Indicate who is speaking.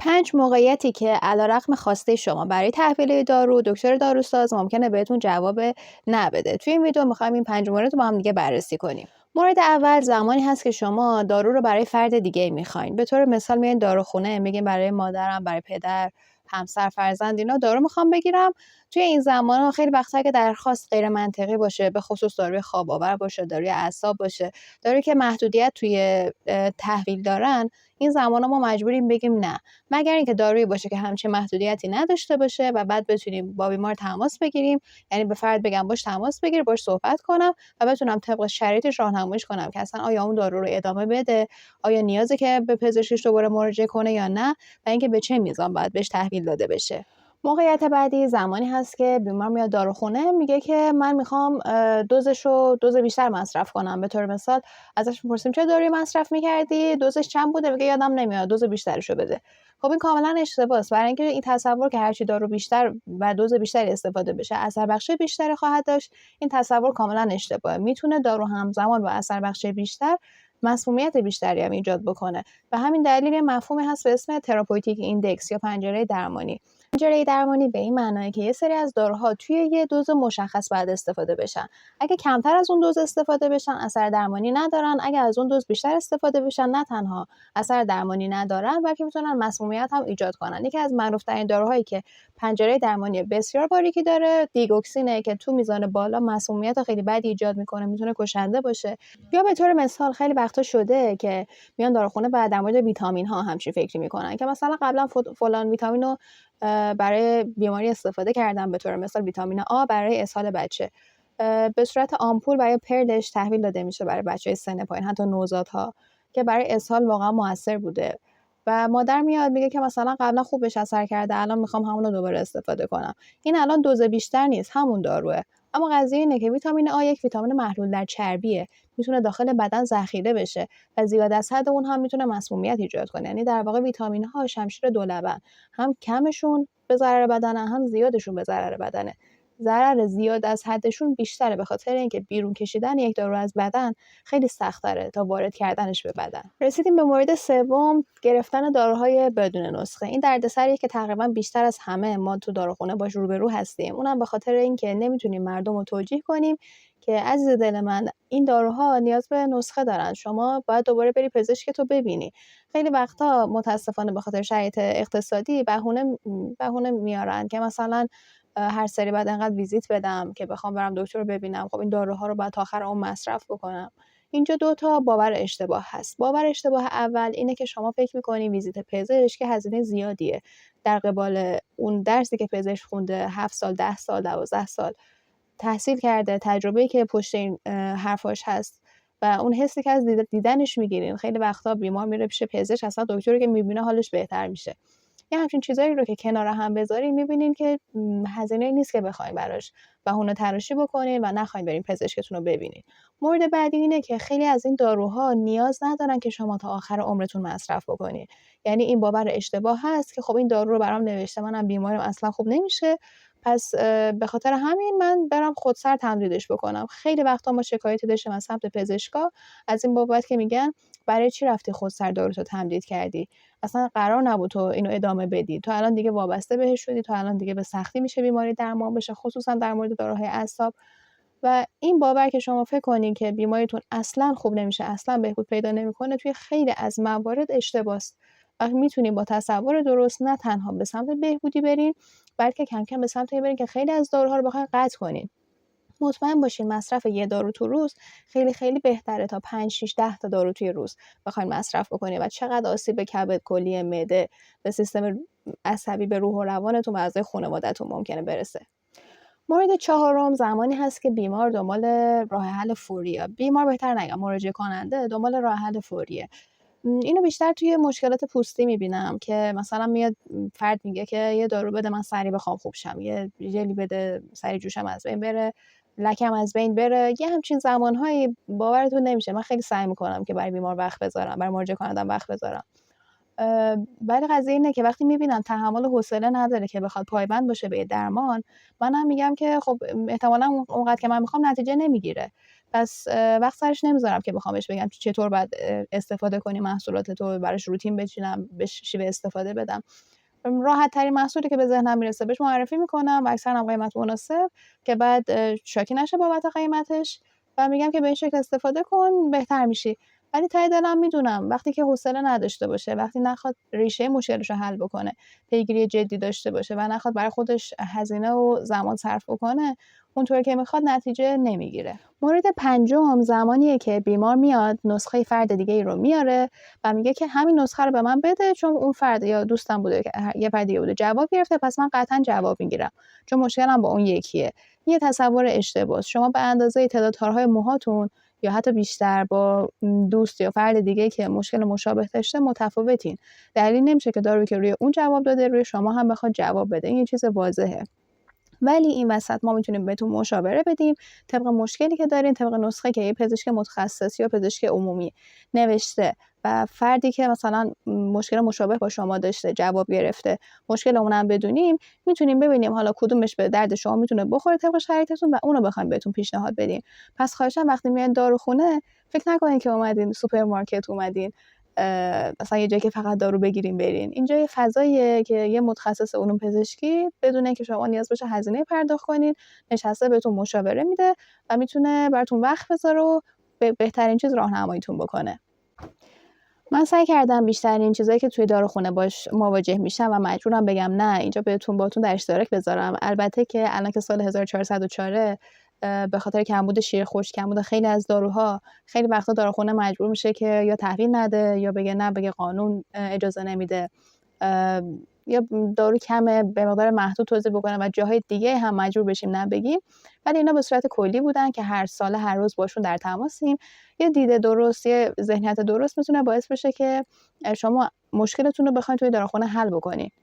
Speaker 1: 5 موقعیتی که علیرغم خواسته شما برای تحویل دارو، دکتر داروساز ممکنه بهتون جواب نه بده. توی این ویدیو می‌خوایم این 5 مورد رو با هم دیگه بررسی کنیم. مورد اول زمانی هست که شما دارو رو برای فرد دیگه می‌خواین. به طور مثال میاین داروخونه میگین برای مادرم، برای پدر، همسر، فرزند اینا دارو می‌خوام بگیرم. توی این زمانا خیلی وقتا که درخواست غیر منطقی باشه، به خصوص داروی خواب آور باشه، داروی اعصاب باشه، دارویی که محدودیت توی تحویل دارن، این زمانا ما مجبوریم بگیم نه. مگر اینکه دارویی باشه که همچین محدودیتی نداشته باشه و بعد بتونیم با بیمار تماس بگیریم، یعنی به فرد بگم باش تماس بگیر، باش صحبت کنم و بتونم طبق شرایطش راهنماییش کنم که اصلا آیا اون دارو رو ادامه بده، آیا نیازه که به پزشکش دوباره مراجعه کنه یا نه و اینکه به چه میزان باید بهش تحویل داده بشه. موقعیت بعدی زمانی هست که بیمار میاد داروخونه میگه که من میخوام دوز بیشتر مصرف کنم. به طور مثال ازش میپرسیم چه دارویی مصرف میکردی؟ دوزش چند بوده؟ میگه یادم نمیاد، دوز بیشترشو بده. خب این کاملا اشتباهه، برای اینکه این تصور که هرچی دارو بیشتر و دوز بیشتری استفاده بشه اثر بخشی بیشتری خواهد داشت، این تصور کاملا اشتباهه. میتونه دارو همزمان با اثر بخشی بیشتر مسمومیت بیشتری هم ایجاد بکنه و همین دلیل یه مفهومی هست به اسم تراپوتیک ایندکس یا پنجره درمانی. پنجره درمانی به این معنیه که یه سری از داروها توی یه دوز مشخص باید استفاده بشن. اگه کمتر از اون دوز استفاده بشن اثر درمانی ندارن، اگه از اون دوز بیشتر استفاده بشن نه تنها اثر درمانی ندارن بلکه میتونن مسمومیت هم ایجاد کنن. یکی از معروف‌ترین داروهایی که پنجره درمانی بسیار باریکی داره دیگوکسینه که تو میزان بالا مسمومیت خیلی بدی ایجاد میکنه، میتونه کشنده باشه. یا به طور مثال خیلی وقتا شده که میان داروخونه بعد در مورد ویتامین ها همچین فکری میکنن که مثلا قبلا فلان ویتامین رو برای بیماری استفاده کردم، به طور مثال ویتامین آ برای اسهال بچه به صورت آمپول برای پرلش تحویل داده میشه برای بچه‌های سن پایین، حتی نوزادها، که برای اسهال واقعا موثر بوده و مادر میاد میگه که مثلا قبلا خوب بهش اثر کرده الان میخوام همون رو دوباره استفاده کنم. این الان دوز بیشتر نیست، همون داروه، اما قضیه اینه که ویتامین آ یک ویتامین محلول در چربیه، میتونه داخل بدن ذخیره بشه و زیاد از حد اون هم میتونه مسمومیت ایجاد کنه. یعنی در واقع ویتامین ها شمشیر دولبن، هم کمشون به ضرر بدنه هم زیادشون به ضرر بدنه. ضرر زیاد از حدشون بیشتره به خاطر اینکه بیرون کشیدن یک دارو از بدن خیلی سخت‌تره تا وارد کردنش به بدن. رسیدیم به مورد سوم، گرفتن داروهای بدون نسخه. این دردسریه که تقریبا بیشتر از همه ما تو داروخونه باش روبرو هستیم. اونم به خاطر اینکه نمیتونیم مردم رو توجیه کنیم که عزیز دل من این داروها نیاز به نسخه دارن، شما باید دوباره بری پزشکتو ببینی. خیلی وقتا متاسفانه به خاطر شرایط اقتصادی بهونه میارن که مثلا هر سری بعد انقدر ویزیت بدم که بخوام برم دکتر رو ببینم، خب این داروها رو بعد تا آخر عمر مصرف بکنم. اینجا دو تا باور اشتباه هست. باور اشتباه اول اینه که شما فکر می‌کنی ویزیت پزشک هزینه زیادیه در قبال اون درسی که پزشک خونده 7 سال، 10 سال، 12 سال تحصیل کرده، تجربه‌ای که پشت این حرفاش هست و اون حسی که از دیدنش می‌گیرین. خیلی وقتا بیمار میره پیش پزشک، اصلا دکتری که می‌بینه حالش بهتر میشه. یه همچین چیزایی رو که کنار هم بذارین می‌بینین که هزینه‌ای نیست که بخواین براش بهونه تراشی بکنین و نخواین برین پزشکتون رو ببینین. مورد بعدی اینه که خیلی از این داروها نیاز ندارن که شما تا آخر عمرتون مصرف بکنین. یعنی این باور اشتباه هست که خب این دارو رو برام نوشته، منم بیمارم اصلا خوب نمیشه، پس به خاطر همین من برم خودسر تمدیدش بکنم. خیلی وقتا ما شکایتی داشتیم از سمت پزشکا از این بابت که میگن برای چی رفتی خودسر داروتو تمدید کردی؟ اصلا قرار نبود تو اینو ادامه بدی. تو الان دیگه وابسته بهش شدی، تو الان دیگه به سختی میشه بیماری درمان بشه، خصوصا در مورد داروهای اعصاب. و این باور که شما فکر کنین که بیماریتون اصلا خوب نمیشه، اصلا بهبود پیدا نمیکنه، توی خیلی از موارد اشتباهه. و میتونیم با تصور درست نه تنها به سمت بهبودی برین، بلکه کم کم به سمت این برین که خیلی از داروها رو بخواین قطع کنین. مطمئن باشین مصرف یه دارو تو روز خیلی خیلی بهتره تا 5 6 10 تا دارو توی روز بخواین مصرف بکنید و چقدر آسیب به کبد، کلیه معده، به سیستم عصبی، به روح و روانتون و اعضای خانواده‌تون ممکنه برسه. مورد چهارم زمانی هست که بیمار دنبال راه حل فوریه. بیمار بهتر نگم، مراجعه کننده دنبال راه حل فوریه. اینو بیشتر توی مشکلات پوستی می‌بینم که مثلا میاد فرد میگه که یه دارو بده من سریع بخوام خوب شم، یه ژلی بده سریع جوشم از بین بره، لکم از بین بره. یه همچین زمانهایی باورتون نمیشه من خیلی سعی میکنم که برای بیمار وقت بذارم، برای مراجعه کنندم وقت بذارم. ولی قضیه اینه که وقتی میبینم تحمل و حوصله نداره که بخواد پایبند باشه به درمان، منم میگم که خب احتمالاً اونقدر که من میخوام نتیجه نمیگیره. پس وقت سرش نمیذارم که بخوام بهش بگم چطور باید استفاده کنی محصولات تو، براش روتین بچینم، بهش شیوه استفاده بدم. راحت ترین محصولی که به ذهنم میرسه بهش معرفی میکنم و اکثرا هم قیمت مناسب که بعد شاکی نشه بابت قیمتش و میگم که به این شکل استفاده کن بهتر میشی. ولی ته دلم میدونم وقتی که حوصله نداشته باشه، وقتی نخواد ریشه مشکلش رو حل بکنه، پیگیری جدی داشته باشه و نخواد برای خودش هزینه و زمان صرف بکنه، اونطوری که میخواد نتیجه نمیگیره. مورد پنجم زمانیه که بیمار میاد نسخه فرد دیگه ای رو میاره و میگه که همین نسخه رو به من بده چون اون فرد یا دوستم بوده که یه فرد دیگه بوده جواب گرفته، پس من قطعا جواب میگیرم چون مشکلم با اون یکیه. یه تصور اشتباهه. شما به اندازه تعداد تارهای موهاتون یا حتی بیشتر با دوست یا فرد دیگه که مشکل مشابه داشته متفاوتین. دلیل نمیشه که دارویی که روی اون جواب داده روی شما هم بخواد جواب بده. این یه چیز واضحه. ولی این وسط ما میتونیم بهتون مشاوره بدیم طبق مشکلی که دارین، طبق نسخه که یه پزشک متخصص یا پزشک عمومی نوشته و فردی که مثلا مشکل مشابه با شما داشته جواب گرفته مشکل اونم بدونیم، میتونیم ببینیم حالا کدومش به درد شما میتونه بخوره طبق شرایطتون و اونو بخوایم بهتون پیشنهاد بدیم. پس خواهشاً وقتی میاین داروخونه فکر نکنین که اومدین سوپرمارکت، اومدین مثلا یه جایی که فقط دارو بگیریم برین. اینجا یه فضاییه که یه متخصص علوم پزشکی بدونه که شما نیاز باشه هزینه پرداخت کنین، نشسته بهتون مشاوره میده و میتونه براتون وقت بذاره و بهترین چیز راهنماییتون بکنه. من سعی کردم بیشترین چیزایی که توی داروخونه باش مواجه میشم و مجبورم بگم نه اینجا باهاتون در اشتراک بذارم. البته که الان که سال 1404 به خاطر کمبود شیر خشک، کمبود خیلی از داروها، خیلی وقتا داروخونه مجبور میشه که یا تحویل نده یا بگه نه، بگه قانون اجازه نمیده، یا دارو کمه به مقدار محدود توزیع بکنه و جاهای دیگه هم مجبور بشیم نبگیم. ولی اینا به صورت کلی بودن که هر ساله هر روز باشون در تماسیم. یه دید درست، یه ذهنیت درست میتونه باعث بشه که شما مشکلتون رو بخواید توی داروخونه حل بکنید.